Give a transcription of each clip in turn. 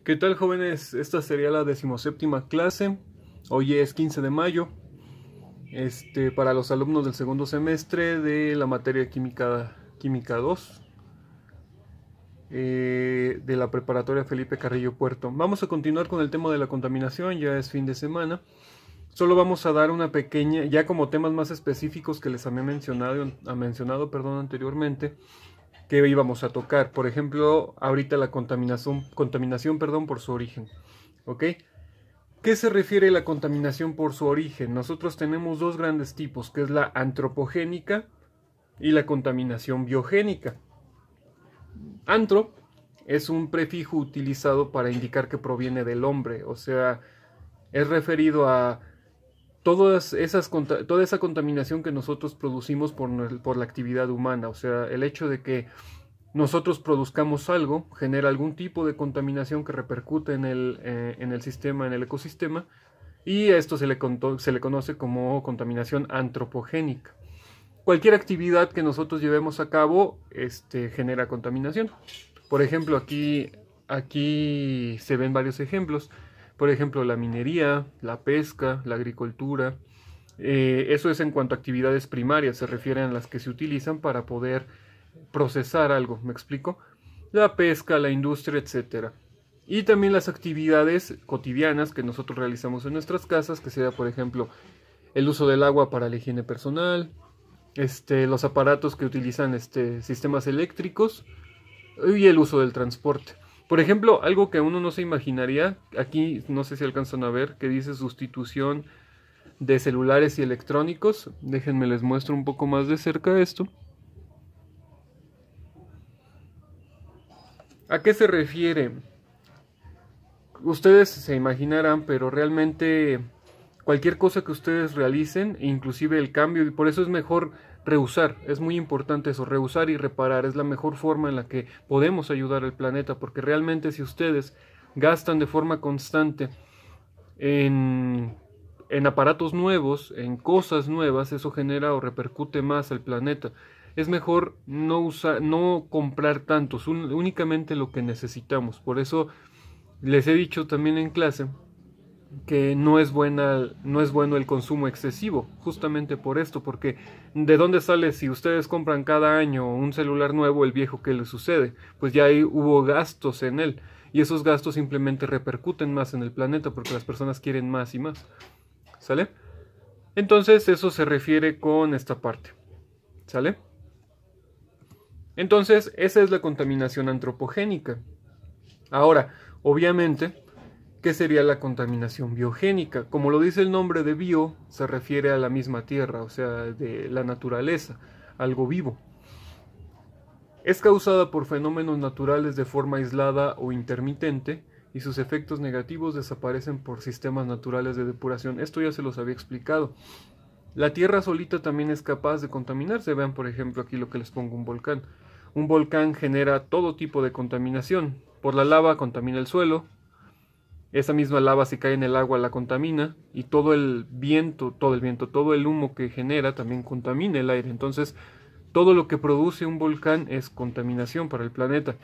¿Qué tal, jóvenes? Esta sería la 17ª clase. Hoy es 15 de mayo. Para los alumnos del segundo semestre de la materia Química 2 de la preparatoria Felipe Carrillo Puerto. Vamos a continuar con el tema de la contaminación, ya es fin de semana. Solo vamos a dar una pequeña, ya como temas más específicos que les había mencionado anteriormente, que íbamos a tocar. Por ejemplo, ahorita la contaminación, por su origen. ¿Ok? ¿Qué se refiere a la contaminación por su origen? Nosotros tenemos dos grandes tipos, que es la antropogénica y la contaminación biogénica. Antro es un prefijo utilizado para indicar que proviene del hombre, o sea, es referido a toda esa contaminación que nosotros producimos por la actividad humana. O sea, el hecho de que nosotros produzcamos algo genera algún tipo de contaminación que repercute en el sistema, en el ecosistema, y a esto se le conoce como contaminación antropogénica. Cualquier actividad que nosotros llevemos a cabo genera contaminación. Por ejemplo, aquí se ven varios ejemplos. Por ejemplo, la minería, la pesca, la agricultura. Eso es en cuanto a actividades primarias, se refieren a las que se utilizan para poder procesar algo, ¿me explico? La pesca, la industria, etc. Y también las actividades cotidianas que nosotros realizamos en nuestras casas, que sea, por ejemplo, el uso del agua para la higiene personal, los aparatos que utilizan sistemas eléctricos y el uso del transporte. Por ejemplo, algo que uno no se imaginaría, aquí no sé si alcanzan a ver, que dice sustitución de celulares y electrónicos. Déjenme les muestro un poco más de cerca esto. ¿A qué se refiere? Ustedes se imaginarán, pero realmente cualquier cosa que ustedes realicen, inclusive el cambio, y por eso es mejor reusar, es muy importante eso, reusar y reparar, es la mejor forma en la que podemos ayudar al planeta, porque realmente si ustedes gastan de forma constante en aparatos nuevos, en cosas nuevas, eso genera o repercute más al planeta. Es mejor no comprar tantos, únicamente lo que necesitamos. Por eso les he dicho también en clase que no es bueno el consumo excesivo, justamente por esto, porque ¿de dónde sale si ustedes compran cada año un celular nuevo, el viejo, qué le sucede? Pues ya hubo gastos en él, y esos gastos simplemente repercuten más en el planeta porque las personas quieren más y más, ¿sale? Entonces eso se refiere con esta parte, ¿sale? Entonces esa es la contaminación antropogénica. Ahora, obviamente, ¿qué sería la contaminación biogénica? Como lo dice el nombre de bio, se refiere a la misma tierra, o sea, de la naturaleza, algo vivo. Es causada por fenómenos naturales de forma aislada o intermitente, y sus efectos negativos desaparecen por sistemas naturales de depuración. Esto ya se los había explicado. La tierra solita también es capaz de contaminarse. Vean, por ejemplo, aquí lo que les pongo, un volcán. Un volcán genera todo tipo de contaminación. Por la lava contamina el suelo. Esa misma lava, si cae en el agua, la contamina, y todo el humo que genera también contamina el aire. Entonces, todo lo que produce un volcán es contaminación para el planeta.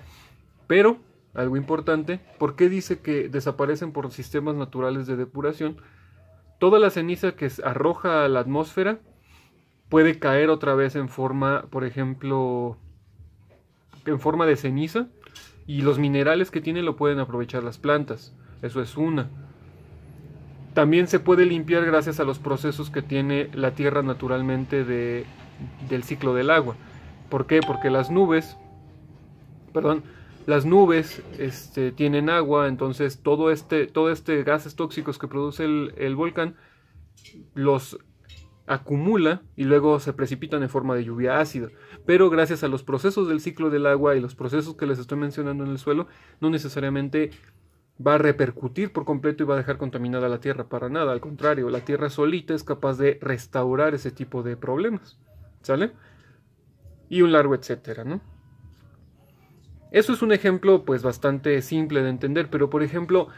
Pero, algo importante, ¿por qué dice que desaparecen por sistemas naturales de depuración? Toda la ceniza que arroja a la atmósfera puede caer otra vez en forma, por ejemplo, en forma de ceniza, y los minerales que tiene lo pueden aprovechar las plantas. Eso es una. También se puede limpiar gracias a los procesos que tiene la tierra naturalmente del ciclo del agua. ¿Por qué? Porque las nubes tienen agua, entonces todo gases tóxicos que produce el volcán los acumula y luego se precipitan en forma de lluvia ácida. Pero gracias a los procesos del ciclo del agua y los procesos que les estoy mencionando en el suelo, no necesariamente va a repercutir por completo y va a dejar contaminada la tierra, para nada, al contrario, la tierra solita es capaz de restaurar ese tipo de problemas, ¿sale? Y un largo etcétera, ¿no? Eso es un ejemplo pues bastante simple de entender, pero por ejemplo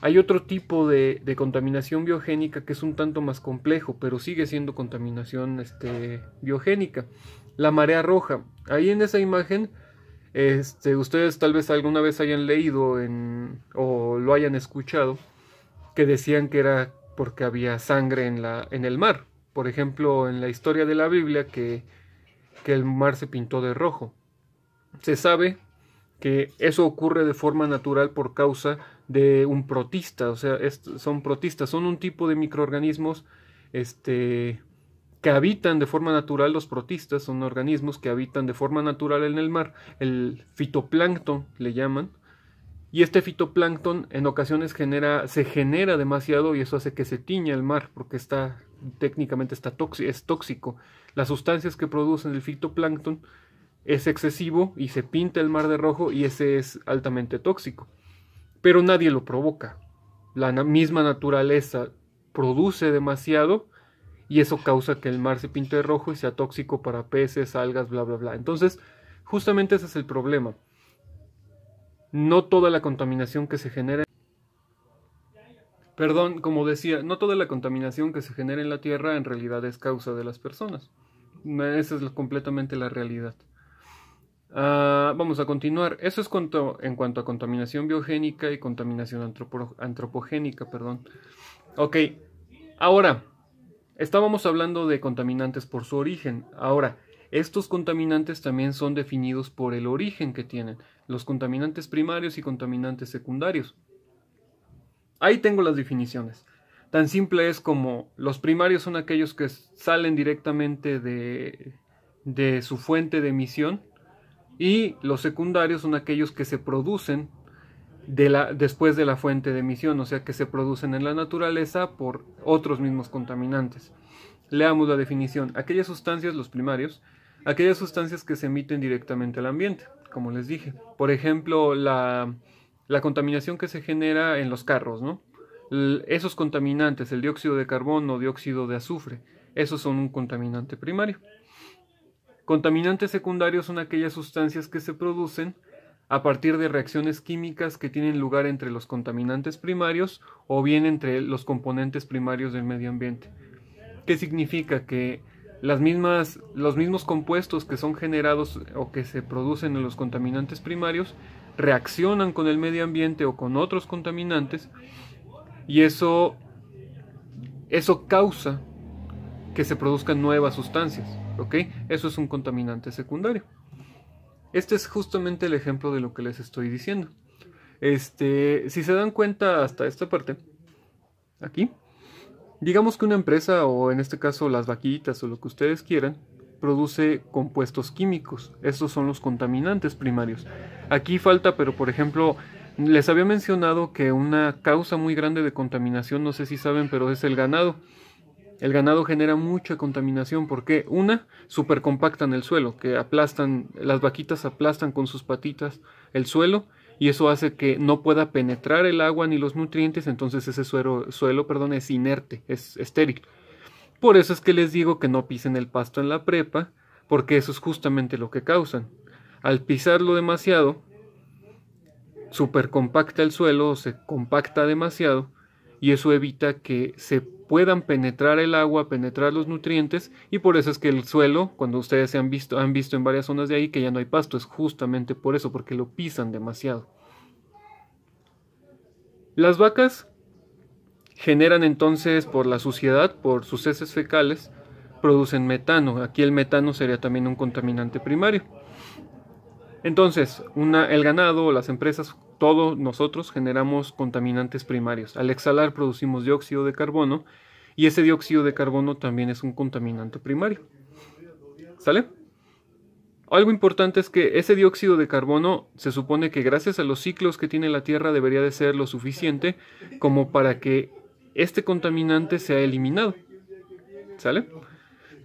hay otro tipo de contaminación biogénica que es un tanto más complejo, pero sigue siendo contaminación biogénica. La marea roja. Ahí en esa imagen Ustedes tal vez alguna vez hayan leído o lo hayan escuchado, que decían que era porque había sangre en el mar. Por ejemplo, en la historia de la Biblia, que el mar se pintó de rojo. Se sabe que eso ocurre de forma natural por causa de un protista, o sea, son protistas, son un tipo de microorganismos que habitan de forma natural. Los protistas son organismos que habitan de forma natural en el mar, el fitoplancton le llaman, y este fitoplancton en ocasiones se genera demasiado y eso hace que se tiña el mar porque técnicamente es tóxico. Las sustancias que producen el fitoplancton es excesivo y se pinta el mar de rojo y ese es altamente tóxico. Pero nadie lo provoca. La misma naturaleza produce demasiado y eso causa que el mar se pinte de rojo y sea tóxico para peces, algas, bla, bla, bla. Entonces, justamente ese es el problema. No toda la contaminación que se genera... Perdón, como decía, no toda la contaminación que se genera en la Tierra en realidad es causa de las personas. Esa es completamente la realidad. Vamos a continuar. Eso es en cuanto a contaminación biogénica y contaminación antropogénica, perdón. Ok, ahora, estábamos hablando de contaminantes por su origen. Ahora, estos contaminantes también son definidos por el origen que tienen. Los contaminantes primarios y contaminantes secundarios. Ahí tengo las definiciones. Tan simple es como los primarios son aquellos que salen directamente de su fuente de emisión. Y los secundarios son aquellos que se producen después de la fuente de emisión, o sea que se producen en la naturaleza por otros mismos contaminantes. Leamos la definición. Aquellas sustancias, los primarios, aquellas sustancias que se emiten directamente al ambiente, como les dije. Por ejemplo, la contaminación que se genera en los carros, ¿no? Esos contaminantes, el dióxido de carbono, dióxido de azufre, esos son un contaminante primario. Contaminantes secundarios son aquellas sustancias que se producen a partir de reacciones químicas que tienen lugar entre los contaminantes primarios o bien entre los componentes primarios del medio ambiente. ¿Qué significa? Que los mismos compuestos que son generados o que se producen en los contaminantes primarios reaccionan con el medio ambiente o con otros contaminantes y eso causa que se produzcan nuevas sustancias. ¿Ok? Eso es un contaminante secundario. Este es justamente el ejemplo de lo que les estoy diciendo. Si se dan cuenta hasta esta parte, aquí, digamos que una empresa, o en este caso las vaquitas o lo que ustedes quieran, produce compuestos químicos. Estos son los contaminantes primarios. Aquí falta, pero por ejemplo, les había mencionado que una causa muy grande de contaminación, no sé si saben, pero es el ganado. El ganado genera mucha contaminación porque supercompactan el suelo, que las vaquitas aplastan con sus patitas el suelo y eso hace que no pueda penetrar el agua ni los nutrientes, entonces ese suelo es inerte, es estéril. Por eso es que les digo que no pisen el pasto en la prepa, porque eso es justamente lo que causan. Al pisarlo demasiado, supercompacta el suelo, se compacta demasiado y eso evita que se puedan penetrar el agua, penetrar los nutrientes y por eso es que el suelo, cuando ustedes han visto en varias zonas de ahí que ya no hay pasto, es justamente por eso, porque lo pisan demasiado. Las vacas generan entonces por la suciedad, por sus heces fecales, producen metano. Aquí el metano sería también un contaminante primario. Entonces, el ganado, las empresas, todos nosotros generamos contaminantes primarios. Al exhalar producimos dióxido de carbono y ese dióxido de carbono también es un contaminante primario. ¿Sale? Algo importante es que ese dióxido de carbono se supone que gracias a los ciclos que tiene la Tierra debería de ser lo suficiente como para que este contaminante sea eliminado. ¿Sale?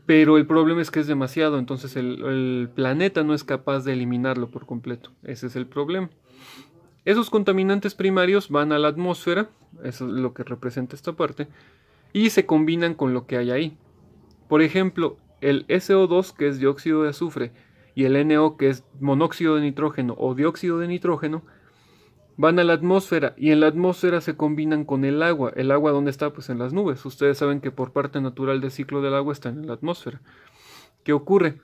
Pero el problema es que es demasiado, entonces el planeta no es capaz de eliminarlo por completo. Ese es el problema. Esos contaminantes primarios van a la atmósfera, eso es lo que representa esta parte, y se combinan con lo que hay ahí. Por ejemplo, el SO2, que es dióxido de azufre, y el NO, que es monóxido de nitrógeno o dióxido de nitrógeno, van a la atmósfera y en la atmósfera se combinan con el agua. ¿El agua dónde está? Pues en las nubes. Ustedes saben que por parte natural del ciclo del agua está en la atmósfera. ¿Qué ocurre?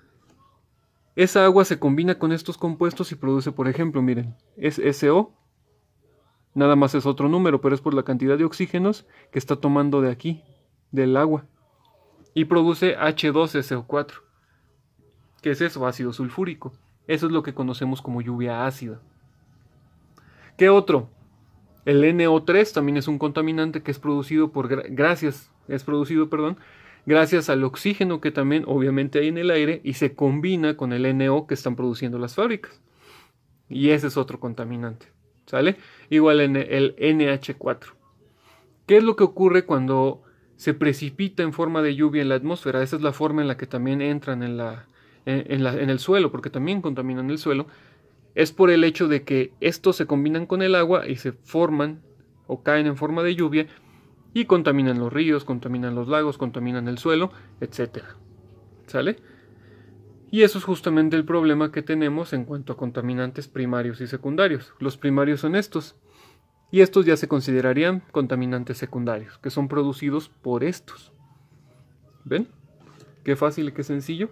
esa agua se combina con estos compuestos y produce, por ejemplo, miren, es SO, nada más es otro número, pero es por la cantidad de oxígenos que está tomando de aquí, del agua, y produce H2SO4. ¿Qué es eso? Ácido sulfúrico. Eso es lo que conocemos como lluvia ácida. ¿Qué otro? El NO3 también es un contaminante que es producido gracias al oxígeno que también obviamente hay en el aire y se combina con el NO que están produciendo las fábricas. Y ese es otro contaminante, ¿sale? Igual en el NH4. ¿Qué es lo que ocurre cuando se precipita en forma de lluvia en la atmósfera? Esa es la forma en la que también entran en el suelo, porque también contaminan el suelo. Es por el hecho de que estos se combinan con el agua y se forman o caen en forma de lluvia y contaminan los ríos, contaminan los lagos, contaminan el suelo, etc. ¿Sale? Y eso es justamente el problema que tenemos en cuanto a contaminantes primarios y secundarios. Los primarios son estos, y estos ya se considerarían contaminantes secundarios, que son producidos por estos. ¿Ven? Qué fácil y qué sencillo.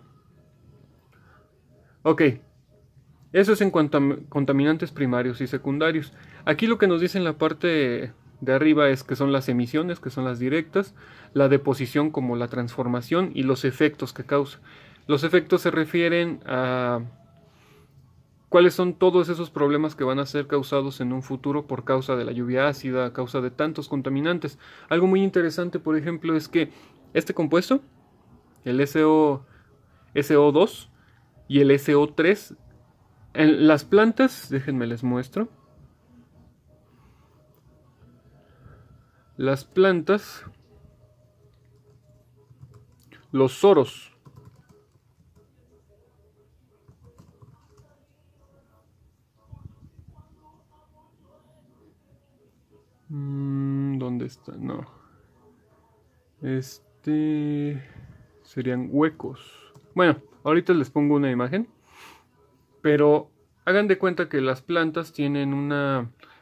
Ok, eso es en cuanto a contaminantes primarios y secundarios. Aquí lo que nos dice en la parte de arriba es que son las emisiones, que son las directas, la deposición como la transformación y los efectos que causa. Los efectos se refieren a cuáles son todos esos problemas que van a ser causados en un futuro por causa de la lluvia ácida, a causa de tantos contaminantes. Algo muy interesante, por ejemplo, es que este compuesto, el SO2 y el SO3, en las plantas, déjenme les muestro. Las plantas, los soros, ¿dónde está? No. Serían huecos. Bueno, ahorita les pongo una imagen. Pero hagan de cuenta que las plantas tienen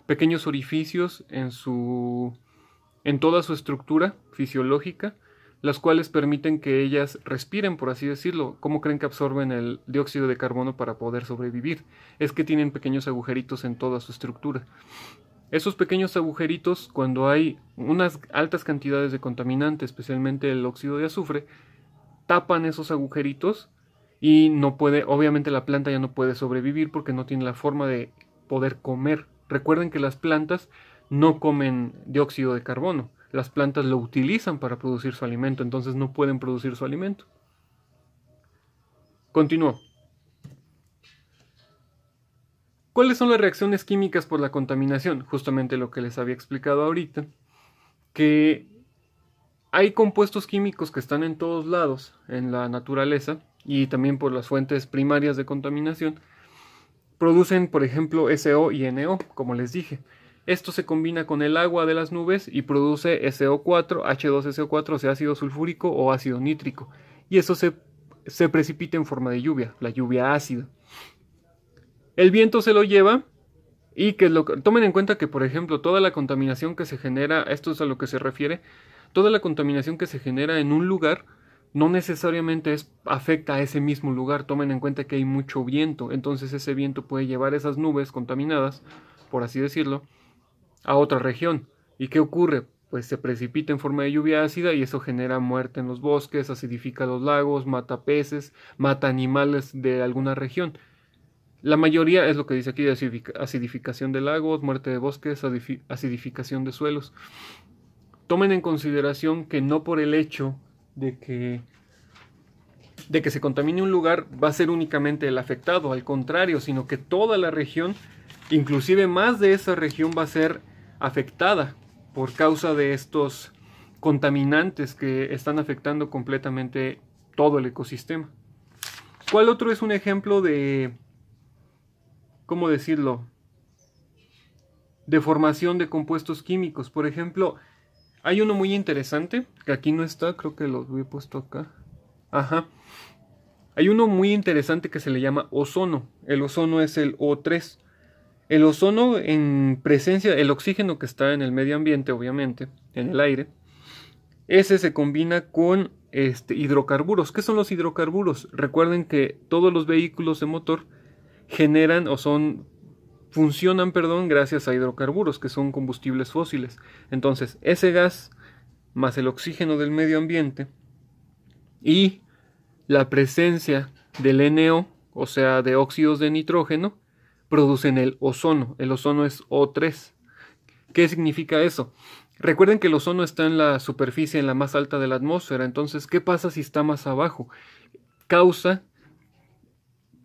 pequeños orificios en toda su estructura fisiológica, las cuales permiten que ellas respiren, por así decirlo. ¿Cómo creen que absorben el dióxido de carbono para poder sobrevivir? Es que tienen pequeños agujeritos en toda su estructura. Esos pequeños agujeritos, cuando hay unas altas cantidades de contaminante, especialmente el óxido de azufre, tapan esos agujeritos y no puede, obviamente la planta ya no puede sobrevivir porque no tiene la forma de poder comer. Recuerden que las plantas no comen dióxido de carbono, las plantas lo utilizan para producir su alimento, entonces no pueden producir su alimento. Continúo. ¿Cuáles son las reacciones químicas por la contaminación? Justamente lo que les había explicado ahorita, que hay compuestos químicos que están en todos lados en la naturaleza y también por las fuentes primarias de contaminación, producen, por ejemplo, SO y NO, como les dije. Esto se combina con el agua de las nubes y produce SO4, H2SO4, o sea, ácido sulfúrico o ácido nítrico. Y eso se precipita en forma de lluvia, la lluvia ácida. El viento se lo lleva y tomen en cuenta que, por ejemplo, toda la contaminación que se genera, esto es a lo que se refiere, toda la contaminación que se genera en un lugar no necesariamente afecta a ese mismo lugar. Tomen en cuenta que hay mucho viento, entonces ese viento puede llevar esas nubes contaminadas, por así decirlo, a otra región. ¿Y qué ocurre? Pues se precipita en forma de lluvia ácida y eso genera muerte en los bosques, acidifica los lagos, mata peces, mata animales de alguna región. La mayoría es lo que dice aquí de acidificación de lagos, muerte de bosques, acidificación de suelos. Tomen en consideración que no por el hecho de que se contamine un lugar va a ser únicamente el afectado, al contrario, sino que toda la región, inclusive más de esa región, va a ser afectada por causa de estos contaminantes que están afectando completamente todo el ecosistema. ¿Cuál otro es un ejemplo de, cómo decirlo, de formación de compuestos químicos? Por ejemplo, hay uno muy interesante, que aquí no está, creo que lo he puesto acá. Ajá. Hay uno muy interesante que se le llama ozono. El ozono es el O3. El ozono, en presencia, el oxígeno que está en el medio ambiente, obviamente, en el aire, ese se combina con hidrocarburos. ¿Qué son los hidrocarburos? Recuerden que todos los vehículos de motor generan funcionan, gracias a hidrocarburos, que son combustibles fósiles. Entonces, ese gas más el oxígeno del medio ambiente y la presencia del NO, o sea, de óxidos de nitrógeno, producen el ozono. El ozono es O3. ¿Qué significa eso? Recuerden que el ozono está en la superficie, en la más alta de la atmósfera. Entonces, ¿qué pasa si está más abajo? Causa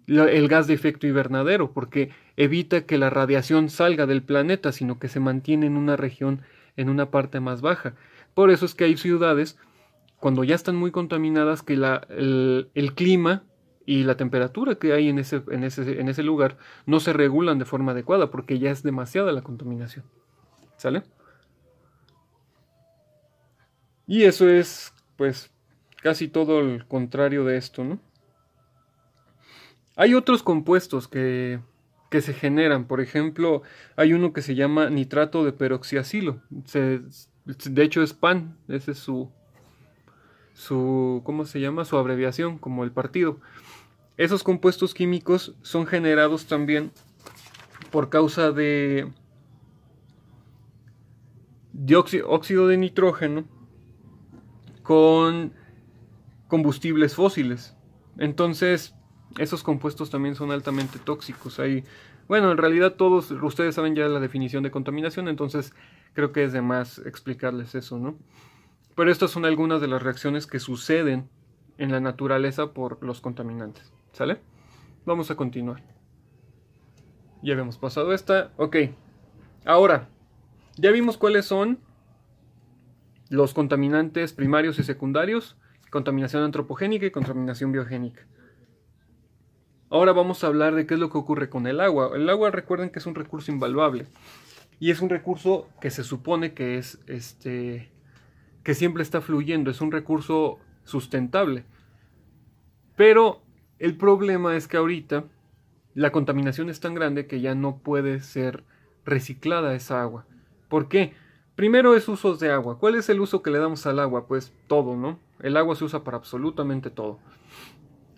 el gas de efecto invernadero, porque evita que la radiación salga del planeta, sino que se mantiene en una región, en una parte más baja. Por eso es que hay ciudades, cuando ya están muy contaminadas, que el clima y la temperatura que hay en ese lugar no se regulan de forma adecuada, porque ya es demasiada la contaminación. ¿Sale? Y eso es, pues, casi todo el contrario de esto, ¿no? Hay otros compuestos que se generan. Por ejemplo, hay uno que se llama nitrato de peroxiacilo. De hecho es PAN. Ese es ¿cómo se llama? Su abreviación, como el partido. Esos compuestos químicos son generados también por causa de óxido de nitrógeno con combustibles fósiles. Entonces, esos compuestos también son altamente tóxicos. Bueno, en realidad todos ustedes saben ya la definición de contaminación, entonces creo que es de más explicarles eso, ¿no? Pero estas son algunas de las reacciones que suceden en la naturaleza por los contaminantes, ¿sale? Vamos a continuar. Ya habíamos pasado esta. Ok, ahora, ya vimos cuáles son los contaminantes primarios y secundarios, contaminación antropogénica y contaminación biogénica. Ahora vamos a hablar de qué es lo que ocurre con el agua. El agua, recuerden que es un recurso invaluable. Y es un recurso que se supone que es que siempre está fluyendo. Es un recurso sustentable. Pero el problema es que ahorita la contaminación es tan grande que ya no puede ser reciclada esa agua. ¿Por qué? Primero es usos de agua. ¿Cuál es el uso que le damos al agua? Pues todo, ¿no? El agua se usa para absolutamente todo.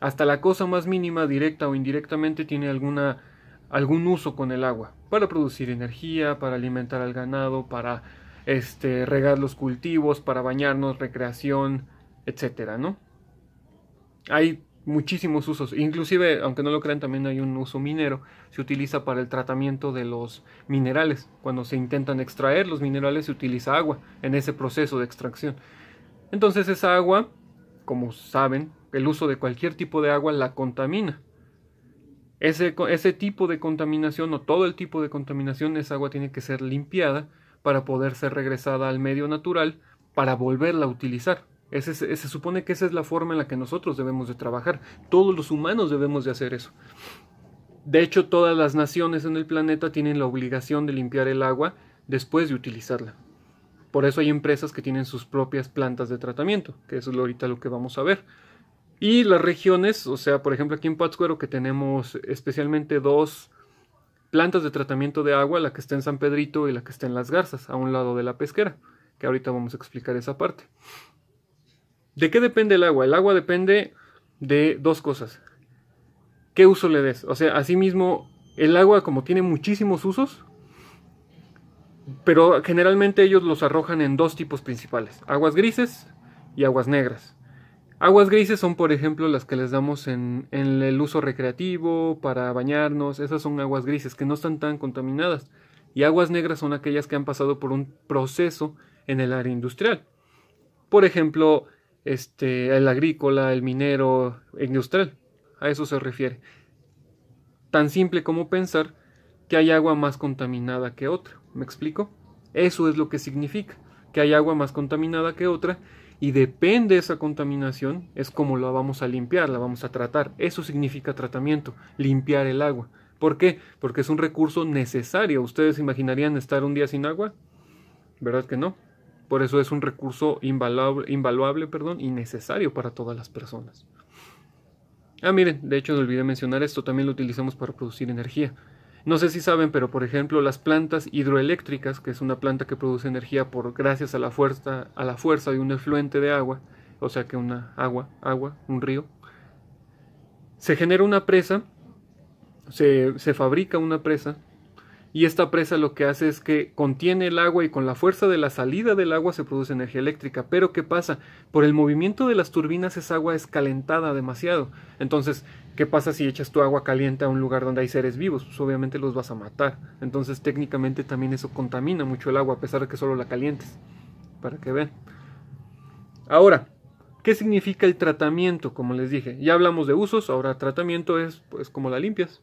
Hasta la cosa más mínima, directa o indirectamente, tiene algún uso con el agua. Para producir energía, para alimentar al ganado, para regar los cultivos, para bañarnos, recreación, etcétera, ¿no? Hay muchísimos usos. Inclusive, aunque no lo crean, también hay un uso minero. Se utiliza para el tratamiento de los minerales. Cuando se intentan extraer los minerales, se utiliza agua en ese proceso de extracción. Entonces esa agua, como saben, el uso de cualquier tipo de agua la contamina. Ese tipo de contaminación o todo el tipo de contaminación, esa agua tiene que ser limpiada para poder ser regresada al medio natural para volverla a utilizar. Se supone que esa es la forma en la que nosotros debemos de trabajar. Todos los humanos debemos de hacer eso. De hecho, todas las naciones en el planeta tienen la obligación de limpiar el agua después de utilizarla. Por eso hay empresas que tienen sus propias plantas de tratamiento, que eso es ahorita lo que vamos a ver. Y las regiones, o sea, por ejemplo aquí en Pátzcuaro que tenemos especialmente 2 plantas de tratamiento de agua, la que está en San Pedrito y la que está en Las Garzas, a un lado de la pesquera, que ahorita vamos a explicar esa parte. ¿De qué depende el agua? El agua depende de 2 cosas. ¿Qué uso le des? O sea, asimismo, el agua como tiene muchísimos usos, pero generalmente ellos los arrojan en 2 tipos principales, aguas grises y aguas negras. Aguas grises son, por ejemplo, las que les damos en el uso recreativo, para bañarnos. Esas son aguas grises, que no están tan contaminadas. Y aguas negras son aquellas que han pasado por un proceso en el área industrial. Por ejemplo, el agrícola, el minero, industrial. A eso se refiere. Tan simple como pensar que hay agua más contaminada que otra. ¿Me explico? Eso es lo que significa, que hay agua más contaminada que otra. Y depende de esa contaminación, es como la vamos a limpiar, la vamos a tratar. Eso significa tratamiento, limpiar el agua. ¿Por qué? Porque es un recurso necesario. ¿Ustedes imaginarían estar un día sin agua? ¿Verdad que no? Por eso es un recurso invaluable, y necesario para todas las personas. Miren, de hecho olvidé mencionar esto, también lo utilizamos para producir energía. No sé si saben, pero por ejemplo las plantas hidroeléctricas, que es una planta que produce energía gracias a la fuerza de un efluente de agua, o sea que un río, se genera una presa, se fabrica una presa, y esta presa lo que hace es que contiene el agua y con la fuerza de la salida del agua se produce energía eléctrica. Pero ¿qué pasa? Por el movimiento de las turbinas esa agua es calentada demasiado. Entonces, ¿qué pasa si echas tu agua caliente a un lugar donde hay seres vivos? Pues obviamente los vas a matar. Entonces técnicamente también eso contamina mucho el agua a pesar de que solo la calientes. Para que vean. Ahora, ¿qué significa el tratamiento? Como les dije, ya hablamos de usos, ahora tratamiento es pues como la limpias.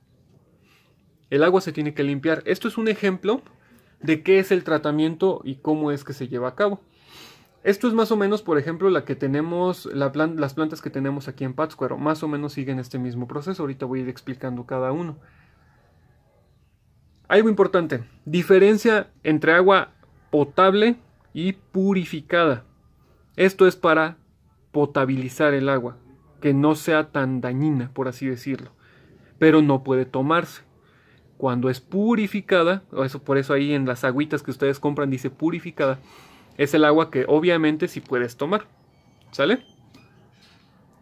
El agua se tiene que limpiar. Esto es un ejemplo de qué es el tratamiento y cómo es que se lleva a cabo. Esto es más o menos, por ejemplo, la que tenemos, las plantas que tenemos aquí en Pátzcuaro. Más o menos siguen este mismo proceso. Ahorita voy a ir explicando cada uno. Algo importante. Diferencia entre agua potable y purificada. Esto es para potabilizar el agua. Que no sea tan dañina, por así decirlo. Pero no puede tomarse. Cuando es purificada, por eso ahí en las agüitas que ustedes compran dice purificada, es el agua que obviamente sí puedes tomar. ¿Sale?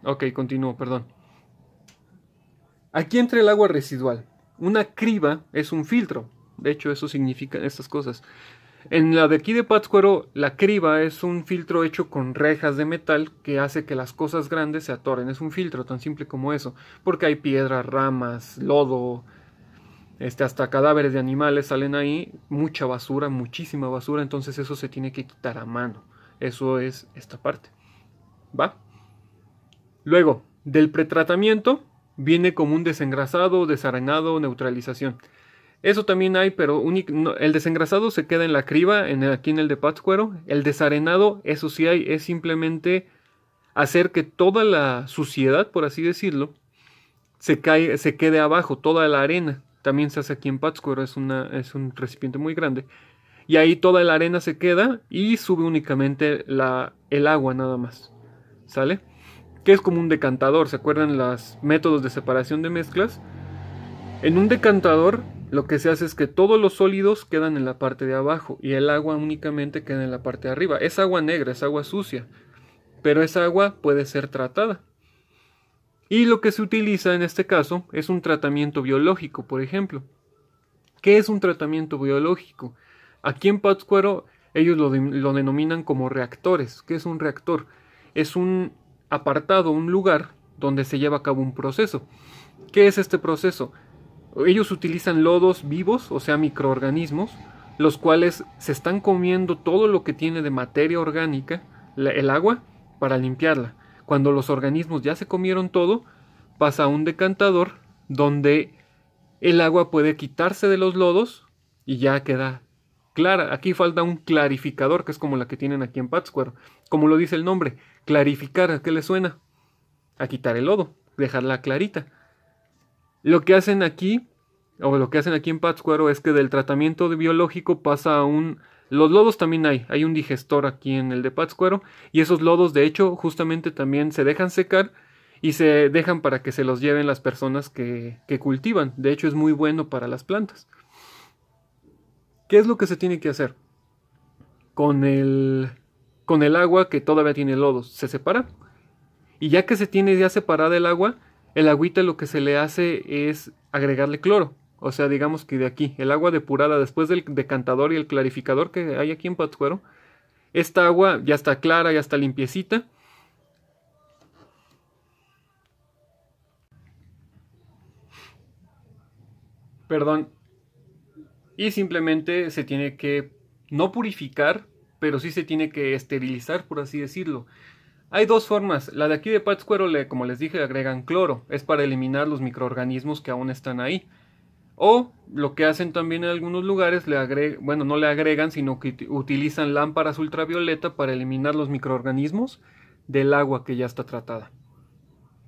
Ok, continúo, perdón. Aquí entra el agua residual. Una criba es un filtro. De hecho, eso significa estas cosas. En la de aquí de Pátzcuaro, la criba es un filtro hecho con rejas de metal que hace que las cosas grandes se atoren. Es un filtro tan simple como eso. Porque hay piedras, ramas, lodo... hasta cadáveres de animales salen ahí, mucha basura, muchísima basura, entonces eso se tiene que quitar a mano. Eso es esta parte. ¿Va? Luego, del pretratamiento viene como un desengrasado, desarenado, neutralización. Eso también hay, pero el desengrasado se queda en la criba, aquí en el de Pátzcuaro. El desarenado, eso sí hay, es simplemente hacer que toda la suciedad, por así decirlo, se quede abajo, toda la arena. También se hace aquí en Pátzcuaro, es un recipiente muy grande. Y ahí toda la arena se queda y sube únicamente el agua nada más. ¿Sale? Que es como un decantador. ¿Se acuerdan los métodos de separación de mezclas? En un decantador lo que se hace es que todos los sólidos quedan en la parte de abajo y el agua únicamente queda en la parte de arriba. Es agua negra, es agua sucia. Pero esa agua puede ser tratada. Y lo que se utiliza en este caso es un tratamiento biológico, por ejemplo. ¿Qué es un tratamiento biológico? Aquí en Pátzcuaro ellos lo denominan como reactores. ¿Qué es un reactor? Es un apartado, un lugar donde se lleva a cabo un proceso. ¿Qué es este proceso? Ellos utilizan lodos vivos, o sea, microorganismos, los cuales se están comiendo todo lo que tiene de materia orgánica, el agua, para limpiarla. Cuando los organismos ya se comieron todo, pasa a un decantador donde el agua puede quitarse de los lodos y ya queda clara. Aquí falta un clarificador, que es como la que tienen aquí en Pátzcuaro. Como lo dice el nombre, clarificar, ¿a qué le suena? A quitar el lodo, dejarla clarita. Lo que hacen aquí, o lo que hacen aquí en Pátzcuaro, es que del tratamiento biológico pasa a un... Los lodos también hay un digestor aquí en el de Pátzcuaro, y esos lodos de hecho justamente también se dejan secar y se dejan para que se los lleven las personas que cultivan. De hecho es muy bueno para las plantas. ¿Qué es lo que se tiene que hacer? Con el agua que todavía tiene lodos, se separa. Y ya que se tiene ya separada el agua, el agüita lo que se le hace es agregarle cloro. O sea, digamos que de aquí, el agua depurada después del decantador y el clarificador que hay aquí en Pátzcuaro, esta agua ya está clara, ya está limpiecita. Perdón. Y simplemente se tiene que no purificar, pero sí se tiene que esterilizar, por así decirlo. Hay dos formas. La de aquí de Pátzcuaro, como les dije, agregan cloro. Es para eliminar los microorganismos que aún están ahí. O lo que hacen también en algunos lugares, no le agregan, sino que utilizan lámparas ultravioleta para eliminar los microorganismos del agua que ya está tratada.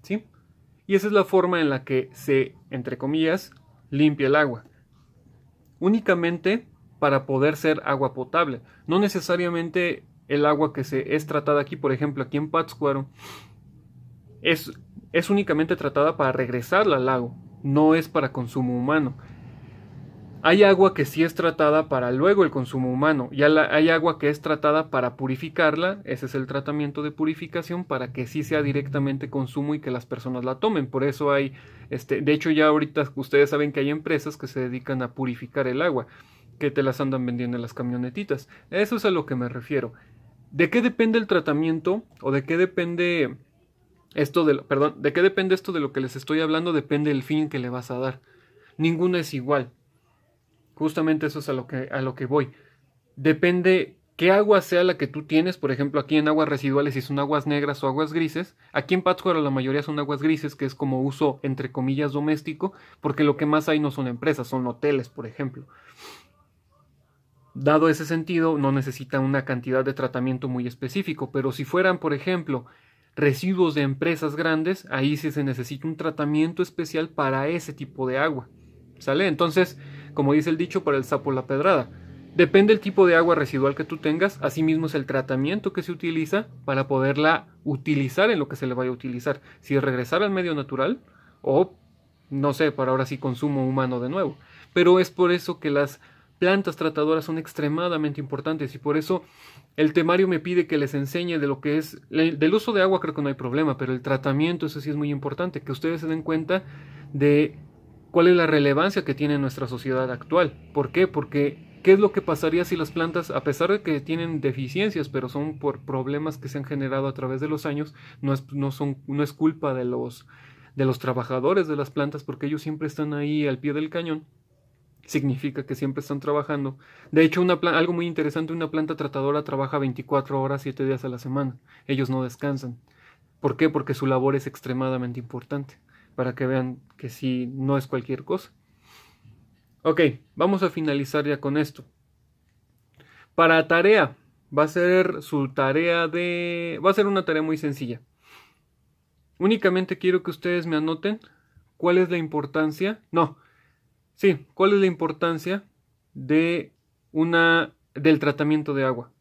¿Sí? Y esa es la forma en la que se, entre comillas, limpia el agua. Únicamente para poder ser agua potable. No necesariamente el agua que es tratada aquí, por ejemplo, aquí en Pátzcuaro, es únicamente tratada para regresarla al lago. No es para consumo humano. Hay agua que sí es tratada para luego el consumo humano, y hay agua que es tratada para purificarla, ese es el tratamiento de purificación, para que sí sea directamente consumo y que las personas la tomen. Por eso hay, de hecho ya ahorita ustedes saben que hay empresas que se dedican a purificar el agua, que te las andan vendiendo en las camionetitas. Eso es a lo que me refiero. ¿De qué depende el tratamiento? ¿O de qué depende de qué depende esto de lo que les estoy hablando? Depende del fin que le vas a dar. Ninguno es igual. Justamente eso es a lo que voy. Depende qué agua sea la que tú tienes. Por ejemplo, aquí en aguas residuales, si son aguas negras o aguas grises. Aquí en Pátzcuaro la mayoría son aguas grises, que es como uso entre comillas doméstico, porque lo que más hay no son empresas, son hoteles, por ejemplo. Dado ese sentido, no necesita una cantidad de tratamiento muy específico, pero si fueran, por ejemplo, residuos de empresas grandes, ahí sí se necesita un tratamiento especial para ese tipo de agua. ¿Sale? Entonces, como dice el dicho, para el sapo la pedrada. Depende del tipo de agua residual que tú tengas, asimismo es el tratamiento que se utiliza para poderla utilizar en lo que se le vaya a utilizar. Si es regresar al medio natural o, no sé, para ahora sí consumo humano de nuevo. Pero es por eso que las plantas tratadoras son extremadamente importantes y por eso el temario me pide que les enseñe de lo que es, del uso de agua creo que no hay problema, pero el tratamiento, eso sí es muy importante, que ustedes se den cuenta de cuál es la relevancia que tiene en nuestra sociedad actual. ¿Por qué? Porque ¿qué es lo que pasaría si las plantas, a pesar de que tienen deficiencias, pero son por problemas que se han generado a través de los años, no es culpa de los trabajadores de las plantas, porque ellos siempre están ahí al pie del cañón? Significa que siempre están trabajando. De hecho, algo muy interesante, una planta tratadora trabaja 24 horas, 7 días a la semana. Ellos no descansan. ¿Por qué? Porque su labor es extremadamente importante, para que vean que sí, no es cualquier cosa. Ok, vamos a finalizar ya con esto. Para tarea, va a ser una tarea muy sencilla. Únicamente quiero que ustedes me anoten cuál es la importancia, cuál es la importancia del tratamiento de agua.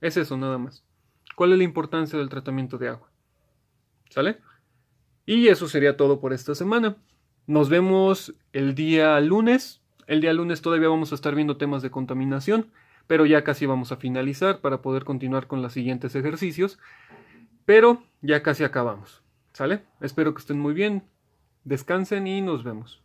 Es eso nada más. ¿Cuál es la importancia del tratamiento de agua? ¿Sale? Y eso sería todo por esta semana. Nos vemos el día lunes. El día lunes todavía vamos a estar viendo temas de contaminación, pero ya casi vamos a finalizar para poder continuar con los siguientes ejercicios. Pero ya casi acabamos. ¿Sale? Espero que estén muy bien. Descansen y nos vemos.